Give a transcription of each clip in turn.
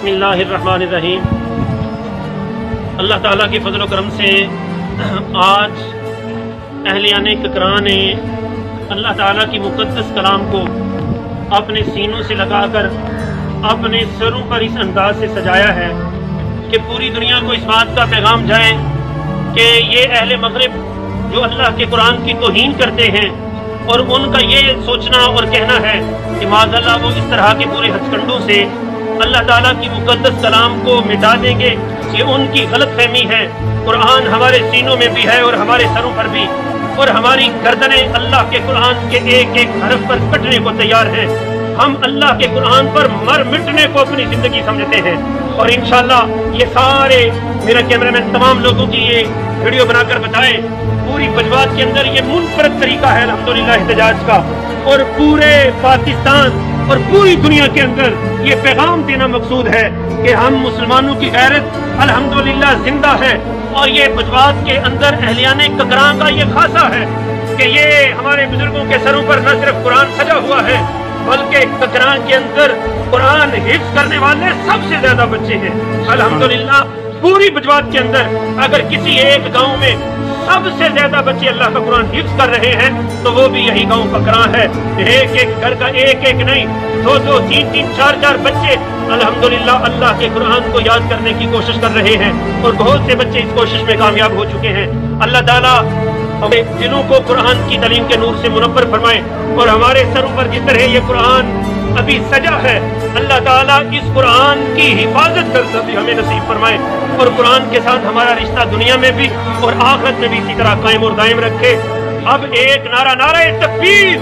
बिस्मिल्लाहिर्रहमानिर्रहीम। अल्लाह ताला के फजल व करम से आज अहलियाने इकराम ने अल्लाह ताला की मुक़द्दस कलाम को अपने सीनों से लगाकर अपने सरों पर इस अंदाज से सजाया है कि पूरी दुनिया को इस बात का पैगाम जाए कि ये अहले मगरिब जो अल्लाह के कुरान की तौहीन करते हैं और उनका ये सोचना और कहना है कि माज़अल्लाह वो इस तरह के पूरे हथकंडों से अल्लाह ताला की मुक़द्दस कलाम को मिटा देंगे, ये उनकी गलत फहमी है। कुरान हमारे सीनों में भी है और हमारे सरों पर भी, और हमारी गर्दनें अल्लाह के कुरान के एक एक हरफ पर कटने को तैयार हैं। हम अल्लाह के कुरान पर मर मिटने को अपनी ज़िंदगी समझते हैं। और इंशाअल्लाह ये सारे मेरा कैमरामैन तमाम लोगों की ये वीडियो बनाकर बताए, पूरी बजवात के अंदर ये मुनफरद तरीका है अल्हम्दुलिल्लाह एहतजाज का, और पूरे पाकिस्तान और पूरी दुनिया के अंदर ये पैगाम देना मकसूद है कि हम मुसलमानों की गैरत अल्हम्दुलिल्लाह जिंदा है। और ये बजवात के अंदर अहलियाने इकराम का ये खासा है कि ये हमारे बुजुर्गों के सरों पर न सिर्फ कुरान सजा हुआ है बल्कि इकराम के अंदर कुरान हिफ्ज करने वाले सबसे ज्यादा बच्चे हैं अल्हम्दुलिल्लाह। पूरी बजवात के अंदर अगर किसी एक गांव में सबसे ज्यादा बच्चे अल्लाह का कुरान हिफ्ज कर रहे हैं तो वो भी यही गांव पकड़ा है। एक एक घर का एक एक नहीं, दो दो तीन तीन चार चार बच्चे अल्हम्दुलिल्लाह अल्लाह के कुरान को याद करने की कोशिश कर रहे हैं, और बहुत से बच्चे इस कोशिश में कामयाब हो चुके हैं। अल्लाह ताला हमें दिलों को कुरान की तालीम के नूर से मुनव्वर फरमाए, और हमारे सरों पर जिस तरह ये कुरान अभी सजा है अल्लाह ताला इस कुरान की हिफाजत करके भी हमें नसीब फरमाए, और कुरान के साथ हमारा रिश्ता दुनिया में भी और आखिरत में भी इसी तरह कायम और दायम रखे। अब एक नारा, नारे तकबीर,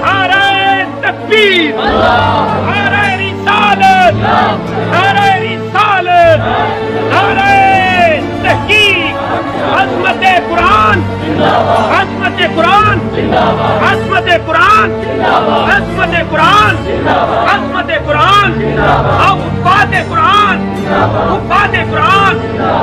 नारे तकबीर, नारे रिसालत, नारे रिसालत, नारे तहकीक, अज़मत कुरान, अज़मत कुरान, अज़मत कुरान, अज़मत कुरान, अज़मत कुरान, हुफ़ाज़ कुरान, हुफ़ाज़ कुरान,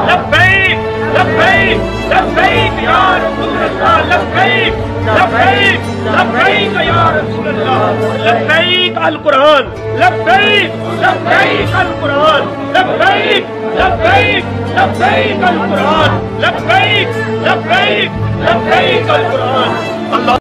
लब्बैक लब्बैक लब्बैक या रसूल अल्लाह, लब्बैक लब्बैक लब्बैक या रसूल अल्लाह, लब्बैक अल कुरान, लब्बैक लब्बैक अल कुरान, लब्बैक लब्बैक लब्बैक अल कुरान, लब्बैक लब्बैक लब्बैक अल कुरान। अल्लाह